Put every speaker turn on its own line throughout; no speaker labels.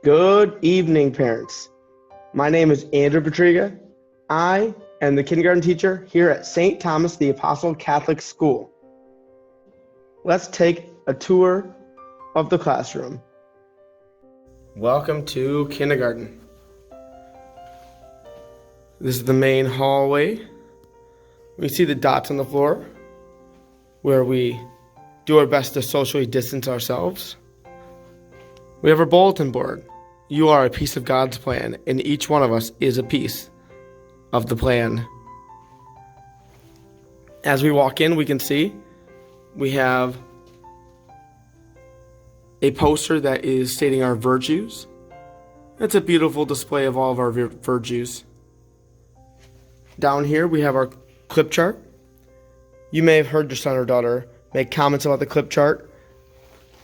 Good evening, parents. My name is Andrew Pietryga. I am the kindergarten teacher here at St. Thomas the Apostle Catholic School. Let's take a tour of the classroom. Welcome to kindergarten. This is the main hallway. We see the dots on the floor where we do our best to socially distance ourselves. We have our bulletin board. You are a piece of God's plan, and each one of us is a piece of the plan. As we walk in, we can see we have a poster that is stating our virtues. It's a beautiful display of all of our virtues. Down here, we have our clip chart. You may have heard your son or daughter make comments about the clip chart.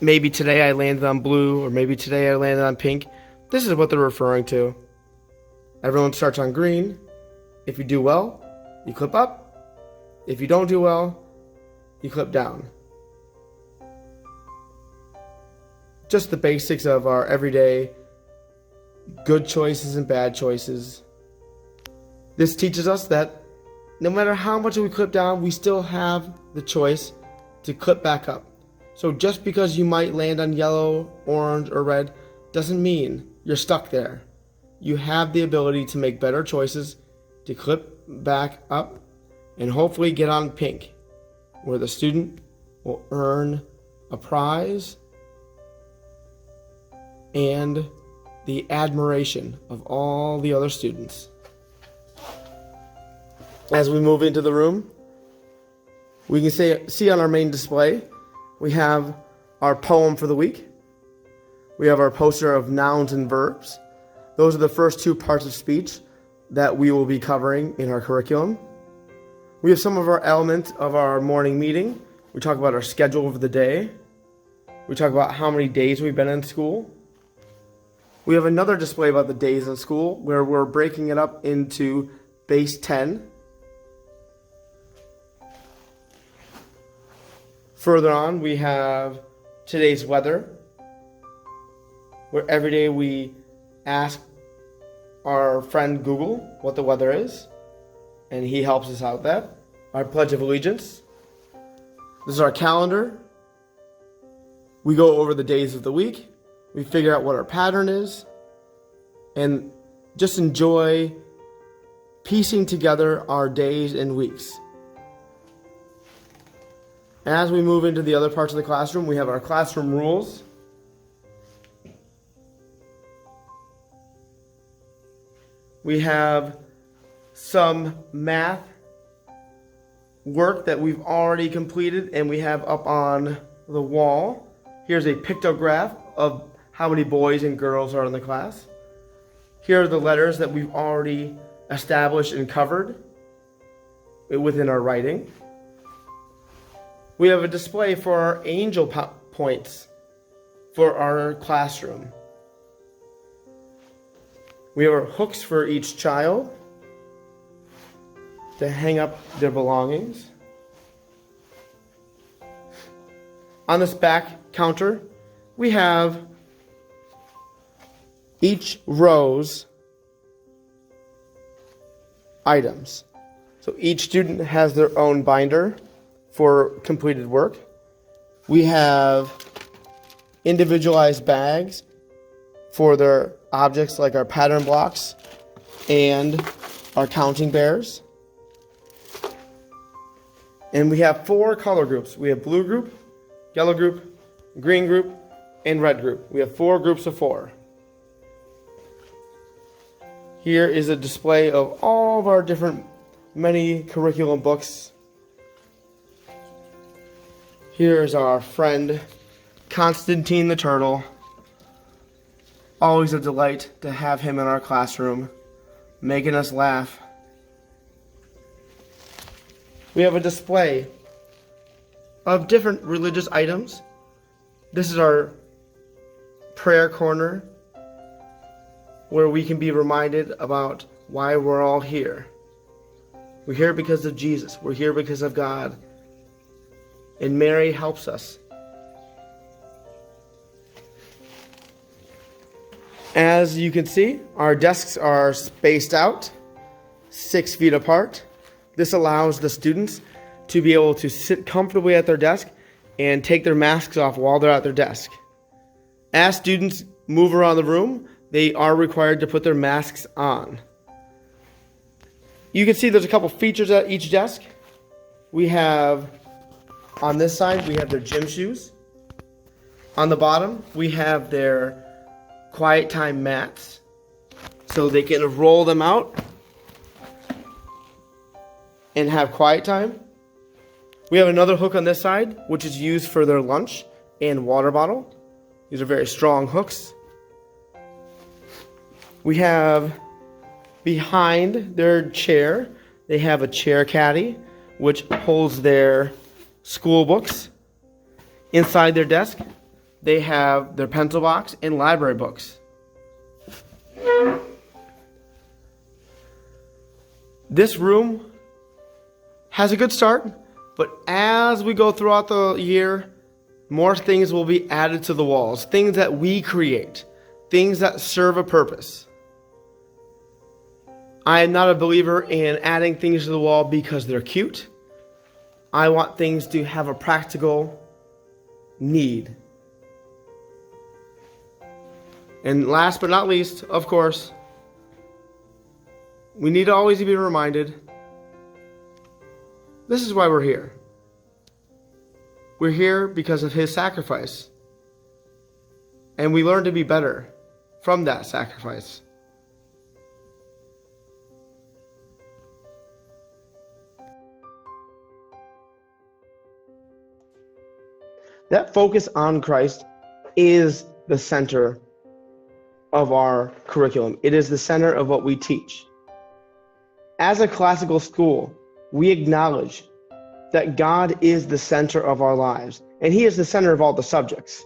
Maybe today I landed on blue, or maybe today I landed on pink. This is what they're referring to. Everyone starts on green. If you do well, you clip up. If you don't do well, you clip down. Just the basics of our everyday good choices and bad choices. This teaches us that no matter how much we clip down, we still have the choice to clip back up. So just because you might land on yellow, orange, or red doesn't mean you're stuck there. You have the ability to make better choices, to clip back up, and hopefully get on pink, where the student will earn a prize and the admiration of all the other students. As we move into the room, we can see on our main display, we have our poem for the week. We have our poster of nouns and verbs. Those are the first two parts of speech that we will be covering in our curriculum. We have some of our elements of our morning meeting. We talk about our schedule of the day. We talk about how many days we've been in school. We have another display about the days in school where we're breaking it up into base 10. Further on, we have today's weather, where every day we ask our friend Google what the weather is, and he helps us out with that. Our Pledge of Allegiance. This is our calendar. We go over the days of the week. We figure out what our pattern is, and just enjoy piecing together our days and weeks. As we move into the other parts of the classroom, we have our classroom rules. We have some math work that we've already completed and we have up on the wall. Here's a pictograph of how many boys and girls are in the class. Here are the letters that we've already established and covered within our writing. We have a display for our angel points for our classroom. We have our hooks for each child to hang up their belongings. On this back counter, we have each row's items. So each student has their own binder for completed work. We have individualized bags for their objects like our pattern blocks and our counting bears. And we have 4 color groups. We have blue group, yellow group, green group, and red group. We have 4 groups of 4. Here is a display of all of our different many curriculum books. Here is our friend Constantine the Turtle. Always a delight to have him in our classroom, making us laugh. We have a display of different religious items. This is our prayer corner, where we can be reminded about why we're all here. We're here because of Jesus. We're here because of God. And Mary helps us. As you can see, our desks are spaced out 6 feet apart. This allows the students to be able to sit comfortably at their desk and take their masks off while they're at their desk. As students move around the room, they are required to put their masks on. You can see there's a couple features at each desk. We have, on this side, we have their gym shoes. On the bottom, we have their quiet time mats, so they can roll them out and have quiet time. We have another hook on this side, which is used for their lunch and water bottle. These are very strong hooks. We have behind their chair, they have a chair caddy, which holds their school books. Inside their desk, they have their pencil box and library books. This room has a good start, but as we go throughout the year, more things will be added to the walls, things that we create, things that serve a purpose. I am not a believer in adding things to the wall because they're cute. I want things to have a practical need. And last but not least, of course, we need to always be reminded, this is why we're here. We're here because of his sacrifice. And we learn to be better from that sacrifice. That focus on Christ is the center of our curriculum. It is the center of what we teach. As a classical school, we acknowledge that God is the center of our lives, and He is the center of all the subjects.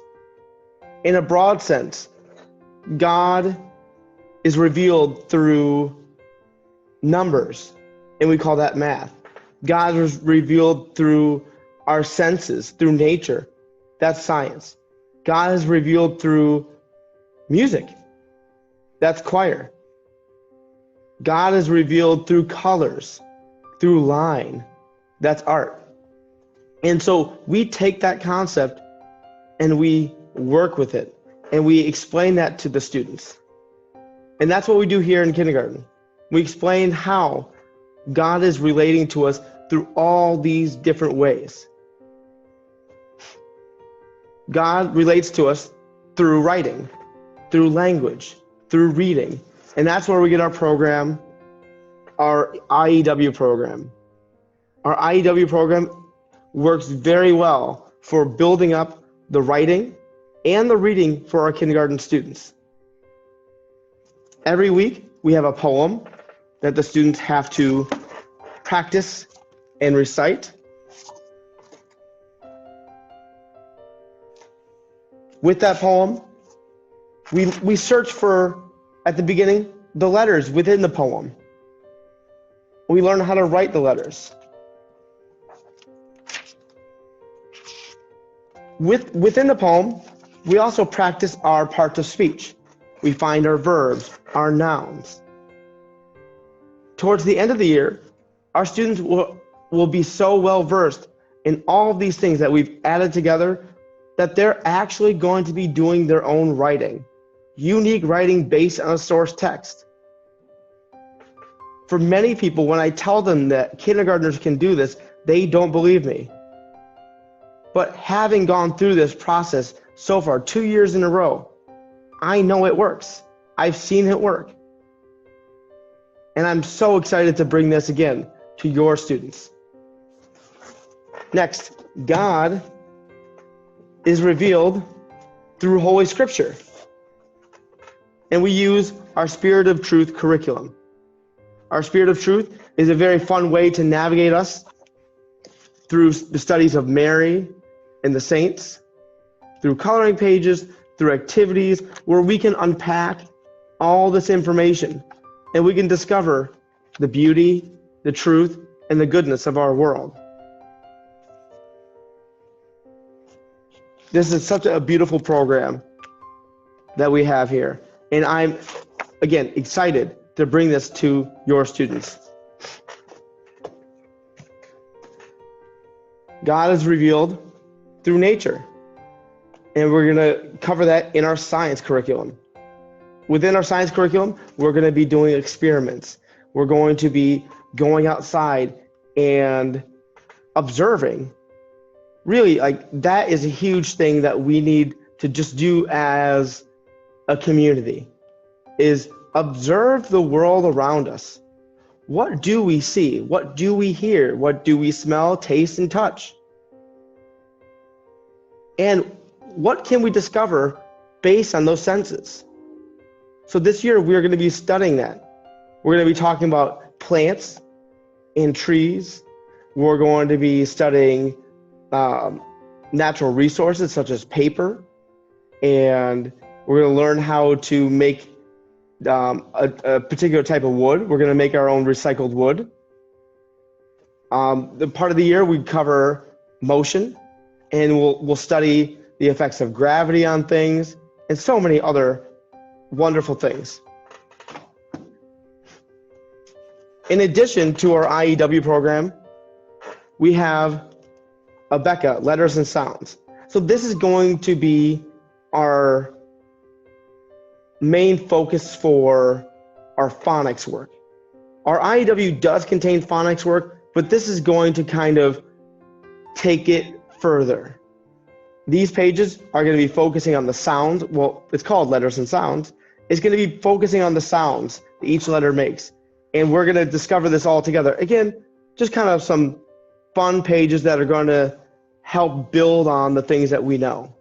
In a broad sense, God is revealed through numbers, and we call that math. God is revealed through our senses, through nature. That's science. God is revealed through music. That's choir. God is revealed through colors, through line. That's art. And so we take that concept and we work with it and we explain that to the students. And that's what we do here in kindergarten. We explain how God is relating to us through all these different ways. God relates to us through writing, through language, through reading. And that's where we get our program, our IEW program. Our IEW program works very well for building up the writing and the reading for our kindergarten students. Every week, we have a poem that the students have to practice and recite. With that poem, we search for, at the beginning, the letters within the poem. We learn how to write the letters. Within the poem, we also practice our parts of speech. We find our verbs, our nouns. Towards the end of the year, our students will be so well versed in all of these things that we've added together that they're actually going to be doing their own writing, unique writing based on a source text. For many people, when I tell them that kindergartners can do this, they don't believe me. But having gone through this process so far, 2 years in a row, I know it works. I've seen it work. And I'm so excited to bring this again to your students. Next, God is revealed through Holy Scripture. And we use our Spirit of Truth curriculum. Our Spirit of Truth is a very fun way to navigate us through the studies of Mary and the saints, through coloring pages, through activities where we can unpack all this information and we can discover the beauty, the truth, and the goodness of our world. This is such a beautiful program that we have here. And I'm, again, excited to bring this to your students. God is revealed through nature. And we're going to cover that in our science curriculum. Within our science curriculum, we're going to be doing experiments. We're going to be going outside and observing. Really, like, that is a huge thing that we need to just do as a community, is observe the world around us. What do we see? What do we hear? What do we smell, taste, and touch? And what can we discover based on those senses? So this year, we're going to be studying that. We're going to be talking about plants and trees. We're going to be studying natural resources such as paper. And we're going to learn how to make a particular type of wood. We're going to make our own recycled wood. The part of the year, we cover motion. And we'll study the effects of gravity on things and so many other wonderful things. In addition to our IEW program, we have ABECA, Letters and Sounds. So this is going to be our main focus for our phonics work. Our IEW does contain phonics work, but this is going to kind of take it further. These pages are going to be focusing on the sounds. Well, it's called Letters and Sounds. It's going to be focusing on the sounds that each letter makes. And we're going to discover this all together. Again, just kind of some fun pages that are going to help build on the things that we know.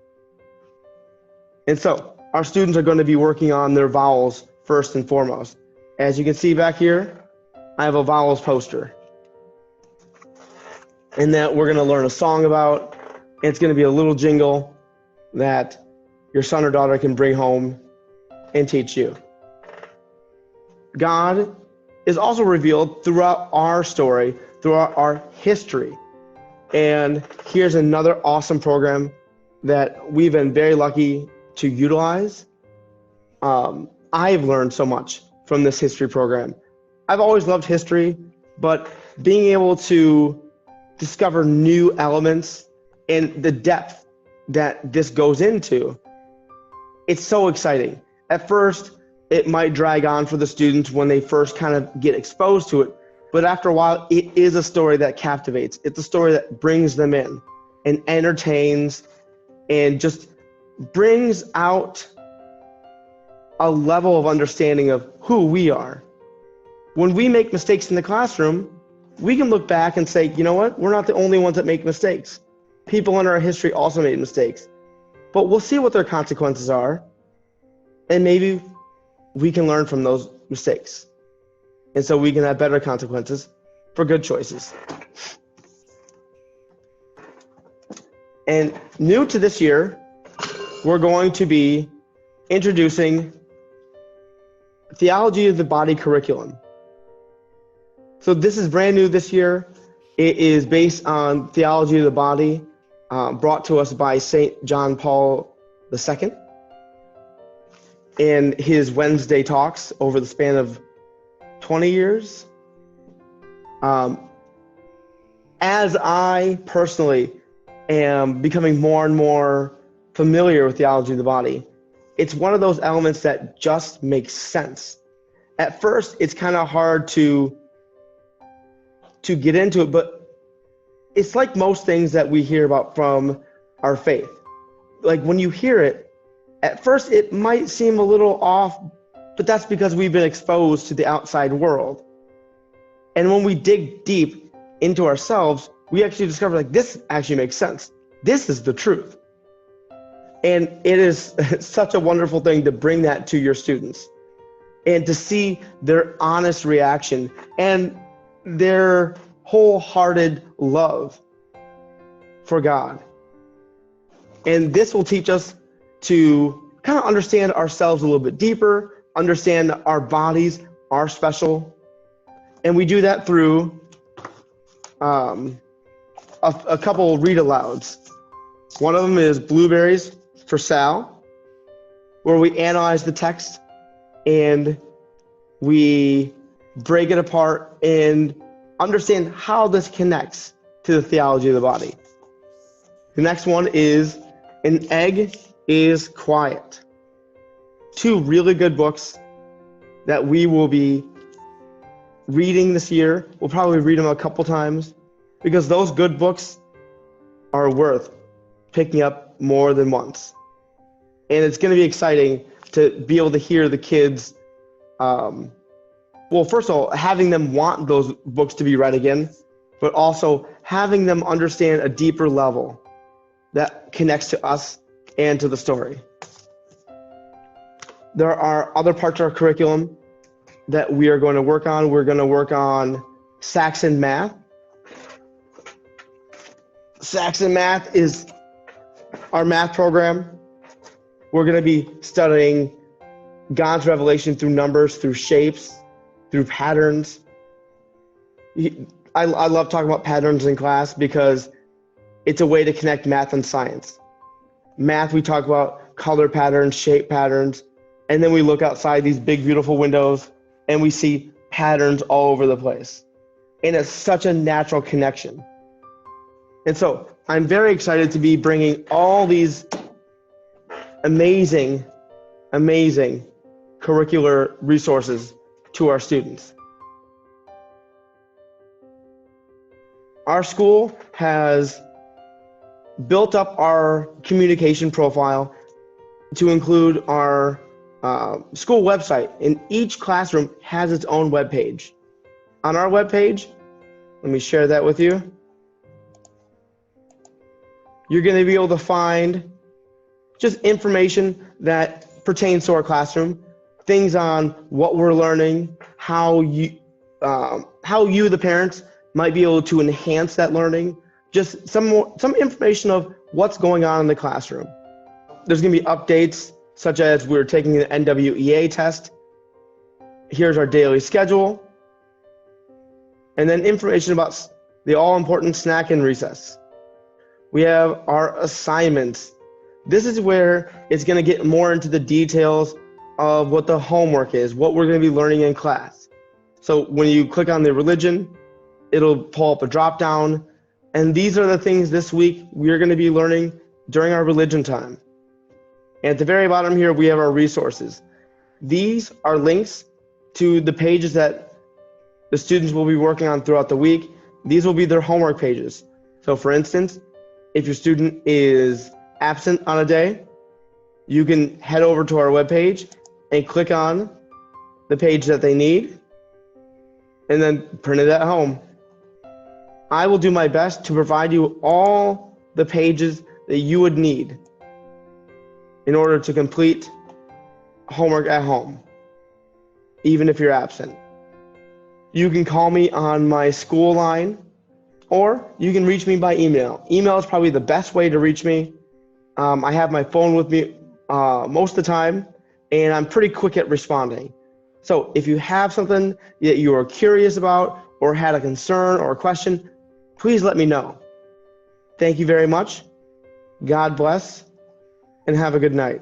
And so our students are going to be working on their vowels first and foremost. As you can see back here, I have a vowels poster. And that we're going to learn a song about. It's going to be a little jingle that your son or daughter can bring home and teach you. God is also revealed throughout our story, throughout our history. And here's another awesome program that we've been very lucky to utilize. I've learned so much from this history program. I've always loved history, but being able to discover new elements and the depth that this goes into, it's so exciting. At first, it might drag on for the students when they first kind of get exposed to it, but after a while, it is a story that captivates. It's a story that brings them in and entertains and just brings out a level of understanding of who we are. When we make mistakes in the classroom, we can look back and say, you know what? We're not the only ones that make mistakes. People in our history also made mistakes. But we'll see what their consequences are, and maybe we can learn from those mistakes. And so we can have better consequences for good choices. And new to this year, we're going to be introducing Theology of the Body curriculum. So this is brand new this year. It is based on Theology of the Body, brought to us by St. John Paul II in his Wednesday talks over the span of 20 years. As I personally am becoming more and more familiar with Theology of the Body, it's one of those elements that just makes sense. At first, it's kind of hard to get into it, but it's like most things that we hear about from our faith. Like when you hear it, at first it might seem a little off, but that's because we've been exposed to the outside world. And when we dig deep into ourselves, we actually discover, like, this actually makes sense. This is the truth. And it is such a wonderful thing to bring that to your students and to see their honest reaction and their wholehearted love for God. And this will teach us to kind of understand ourselves a little bit deeper, understand our bodies are special. And we do that through a couple read alouds. One of them is Blueberries for Sal, where we analyze the text and we break it apart and understand how this connects to the theology of the body. The next one is An Egg is Quiet. Two really good books that we will be reading this year. We'll probably read them a couple times because those good books are worth picking up more than once. And it's going to be exciting to be able to hear the kids, well, first of all, having them want those books to be read again, but also having them understand a deeper level that connects to us and to the story. There are other parts of our curriculum that we are going to work on. We're going to work on Saxon math. Saxon math is our math program. We're going to be studying God's revelation through numbers, through shapes, through patterns. I love talking about patterns in class because it's a way to connect math and science. Math, we talk about color patterns, shape patterns, and then we look outside these big, beautiful windows and we see patterns all over the place. And it's such a natural connection. And so I'm very excited to be bringing all these amazing curricular resources to our students. Our school has built up our communication profile to include our school website, and each classroom has its own web page. On our web page, let me share that with you. You're going to be able to find just information that pertains to our classroom, things on what we're learning, how you, the parents, might be able to enhance that learning, just some information of what's going on in the classroom. There's going to be updates such as we're taking an NWEA test. Here's our daily schedule. And then information about the all-important snack and recess. We have our assignments. This is where it's going to get more into the details of what the homework is, what we're going to be learning in class. So when you click on the religion, it'll pull up a drop down. And these are the things this week we're going to be learning during our religion time. And at the very bottom here, we have our resources. These are links to the pages that the students will be working on throughout the week. These will be their homework pages. So for instance, if your student is absent on a day, you can head over to our webpage and click on the page that they need and then print it at home. I will do my best to provide you all the pages that you would need in order to complete homework at home, even if you're absent. You can call me on my school line, or you can reach me by email. Email is probably the best way to reach me. I have my phone with me most of the time, and I'm pretty quick at responding. So if you have something that you are curious about or had a concern or a question, please let me know. Thank you very much. God bless, and have a good night.